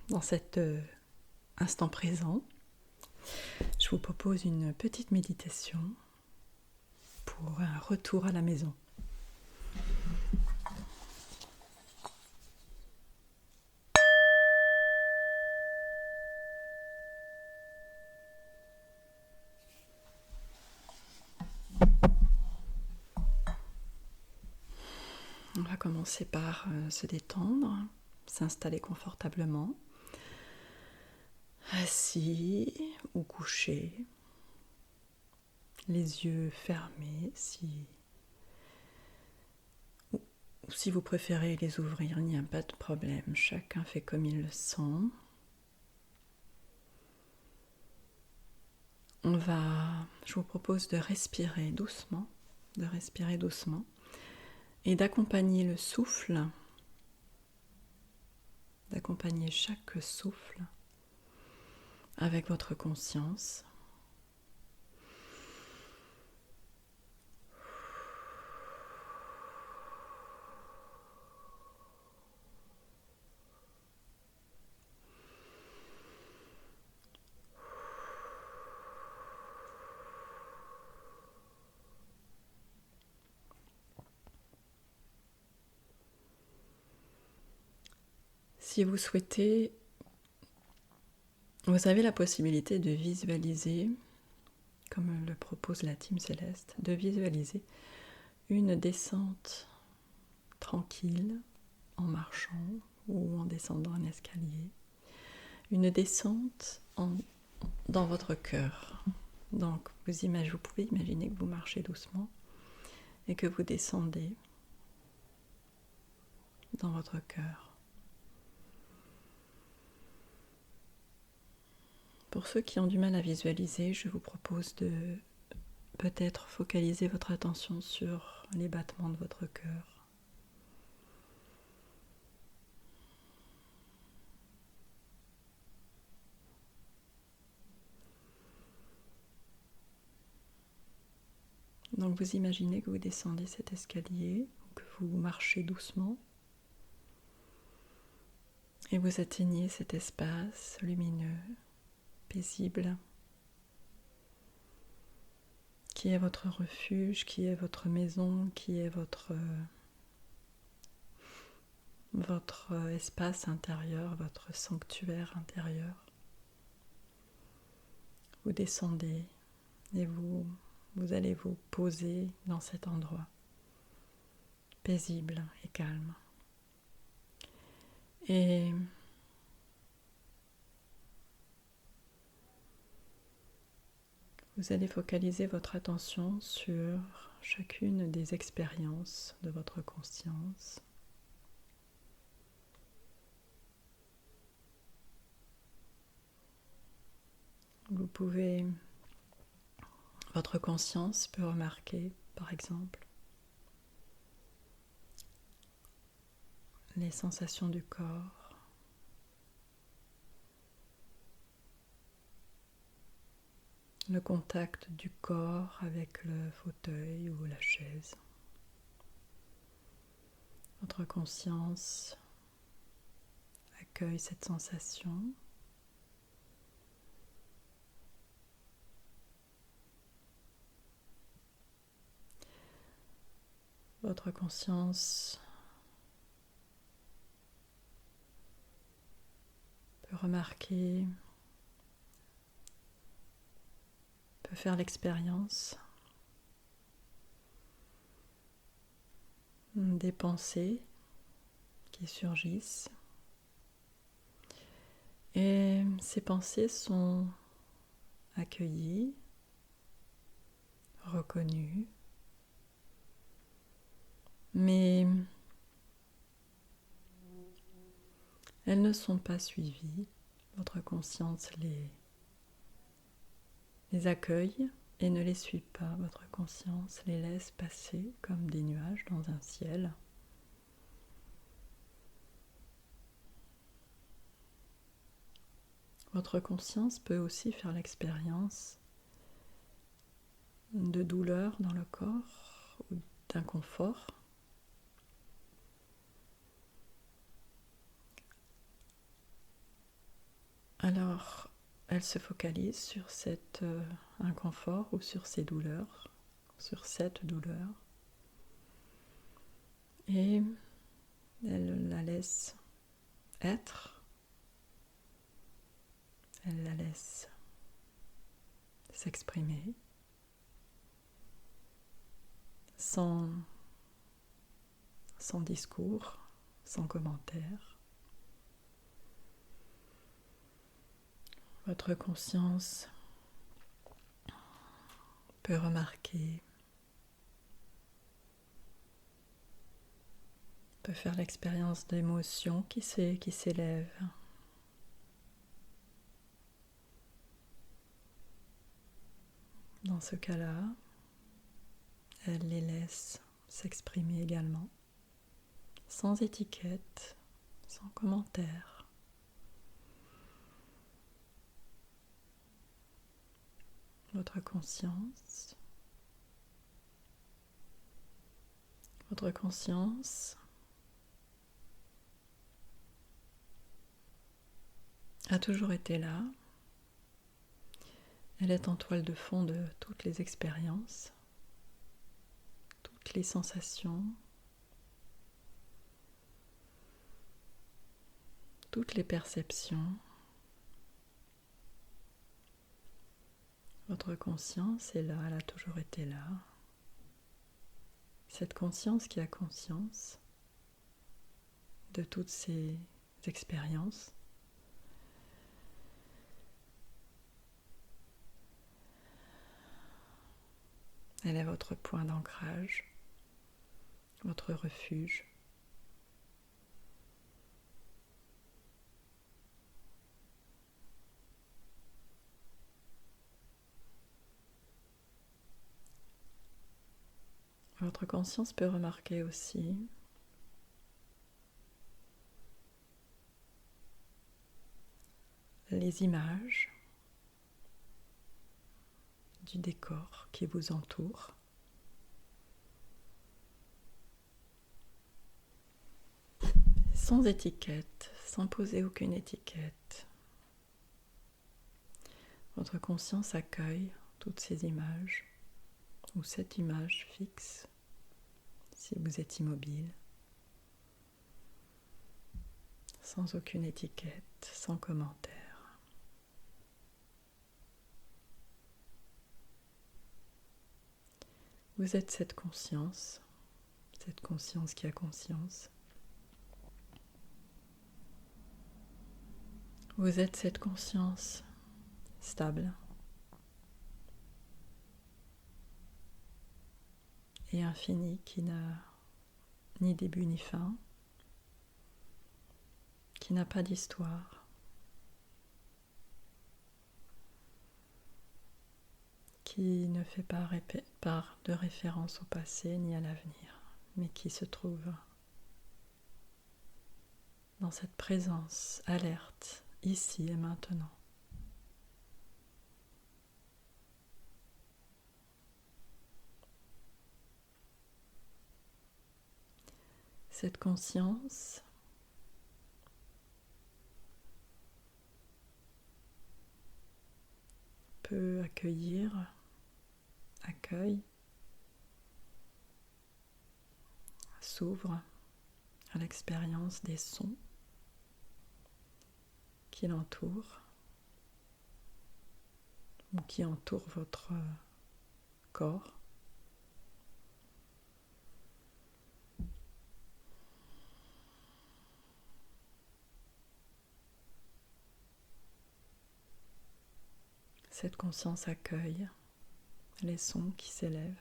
dans cet instant présent, je vous propose une petite méditation pour un retour à la maison. On va commencer par se détendre, s'installer confortablement, assis ou couché, les yeux fermés ou si vous préférez les ouvrir, il n'y a pas de problème, chacun fait comme il le sent. Je vous propose de respirer doucement et d'accompagner le souffle, d'accompagner chaque souffle avec votre conscience. Si vous souhaitez, vous avez la possibilité de visualiser, comme le propose la Team Céleste, de visualiser une descente tranquille en marchant ou en descendant un escalier. Une descente dans votre cœur. Donc vous pouvez imaginer que vous marchez doucement et que vous descendez dans votre cœur. Pour ceux qui ont du mal à visualiser, je vous propose de peut-être focaliser votre attention sur les battements de votre cœur. Donc vous imaginez que vous descendez cet escalier, que vous marchez doucement et vous atteignez cet espace lumineux, paisible, qui est votre refuge, qui est votre maison, qui est votre espace intérieur, votre sanctuaire intérieur. Vous descendez et vous allez vous poser dans cet endroit paisible et calme. Et vous allez focaliser votre attention sur chacune des expériences de votre conscience. Votre conscience peut remarquer, par exemple, les sensations du corps, le contact du corps avec le fauteuil ou la chaise. Votre conscience accueille cette sensation. Votre conscience peut remarquer, peut faire l'expérience des pensées qui surgissent. Et ces pensées sont accueillies, reconnues, mais elles ne sont pas suivies. Votre conscience les accueille et ne les suit pas. Votre conscience les laisse passer comme des nuages dans un ciel. Votre conscience peut aussi faire l'expérience de douleur dans le corps ou d'inconfort. Alors, elle se focalise sur cet inconfort ou sur ces douleurs, sur cette douleur. Et elle la laisse être, elle la laisse s'exprimer sans discours, sans commentaire. Votre conscience peut remarquer, peut faire l'expérience d'émotions qui s'élèvent. Dans ce cas-là, elle les laisse s'exprimer également, sans étiquette, sans commentaire. Votre conscience a toujours été là. Elle est en toile de fond de toutes les expériences, toutes les sensations, toutes les perceptions. Votre conscience est là, elle a toujours été là. Cette conscience qui a conscience de toutes ces expériences elle est votre point d'ancrage, votre refuge. Votre conscience peut remarquer aussi les images du décor qui vous entoure. Sans étiquette, sans poser aucune étiquette. Votre conscience accueille toutes ces images, ou cette image fixe, si vous êtes immobile, sans aucune étiquette, sans commentaire. Vous êtes cette conscience qui a conscience. Vous êtes cette conscience stable et infinie qui n'a ni début ni fin, qui n'a pas d'histoire, qui ne fait pas part de référence au passé ni à l'avenir, mais qui se trouve dans cette présence alerte, ici et maintenant. Cette conscience peut accueille s'ouvre à l'expérience des sons qui l'entourent ou qui entourent votre corps. Cette conscience accueille les sons qui s'élèvent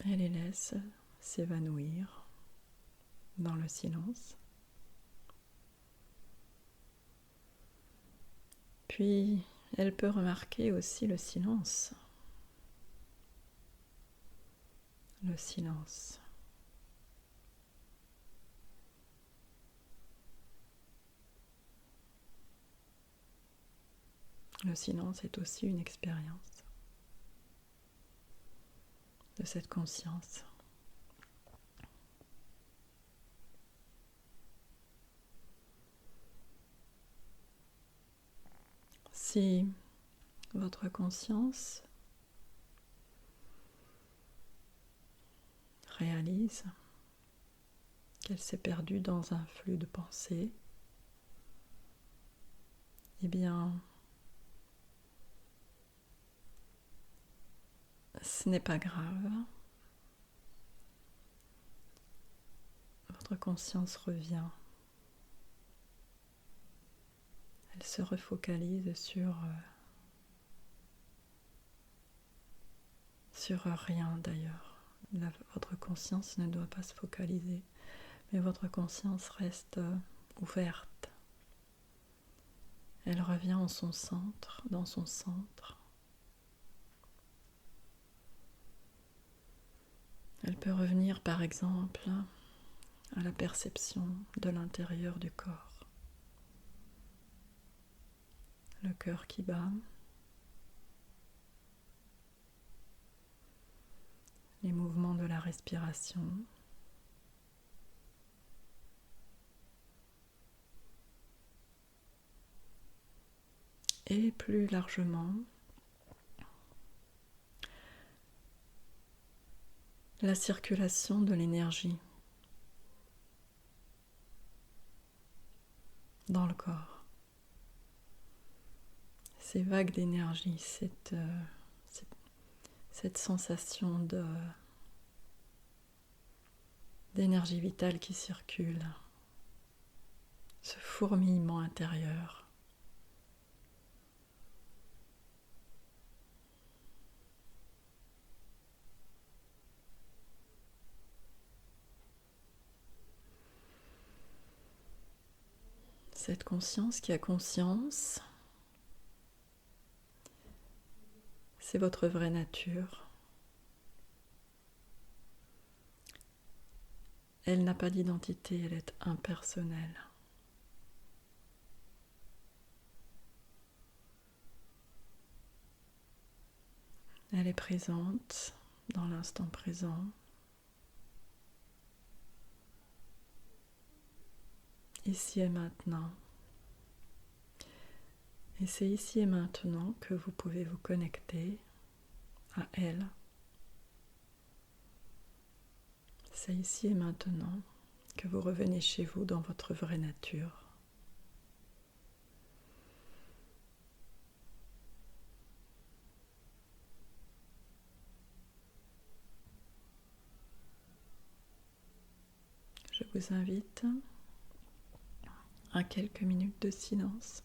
et les laisse s'évanouir dans le silence. Puis, elle peut remarquer aussi le silence. Le silence. Le silence est aussi une expérience de cette conscience. Si votre conscience réalise qu'elle s'est perdue dans un flux de pensée, eh bien, ce n'est pas grave. Votre conscience revient. Elle se refocalise sur rien d'ailleurs. Votre conscience ne doit pas se focaliser, mais votre conscience reste ouverte. Elle revient en son centre, dans son centre. Elle peut revenir par exemple à la perception de l'intérieur du corps. Le cœur qui bat, les mouvements de la respiration, et plus largement la circulation de l'énergie dans le corps. Ces vagues d'énergie, cette sensation d'énergie vitale qui circule, ce fourmillement intérieur. Cette conscience qui a conscience, c'est votre vraie nature. Elle n'a pas d'identité, elle est impersonnelle. Elle est présente dans l'instant présent. Ici et maintenant. Et c'est ici et maintenant que vous pouvez vous connecter à elle. C'est ici et maintenant que vous revenez chez vous dans votre vraie nature. Je vous invite à quelques minutes de silence.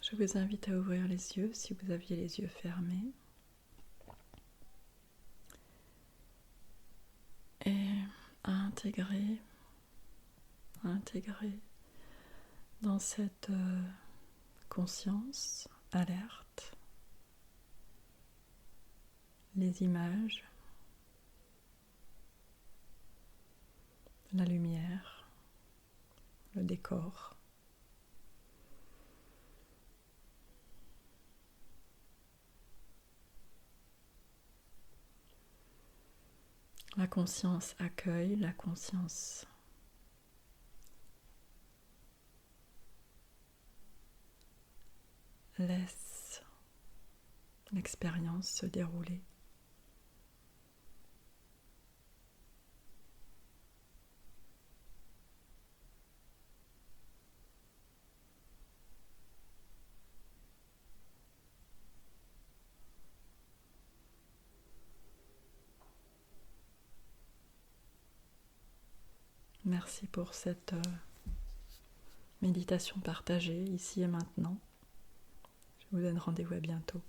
Je vous invite à ouvrir les yeux si vous aviez les yeux fermés. Et à intégrer dans cette conscience alerte les images, la lumière, le décor. La conscience accueille, la conscience laisse l'expérience se dérouler. Merci pour cette méditation partagée ici et maintenant. Je vous donne rendez-vous à bientôt.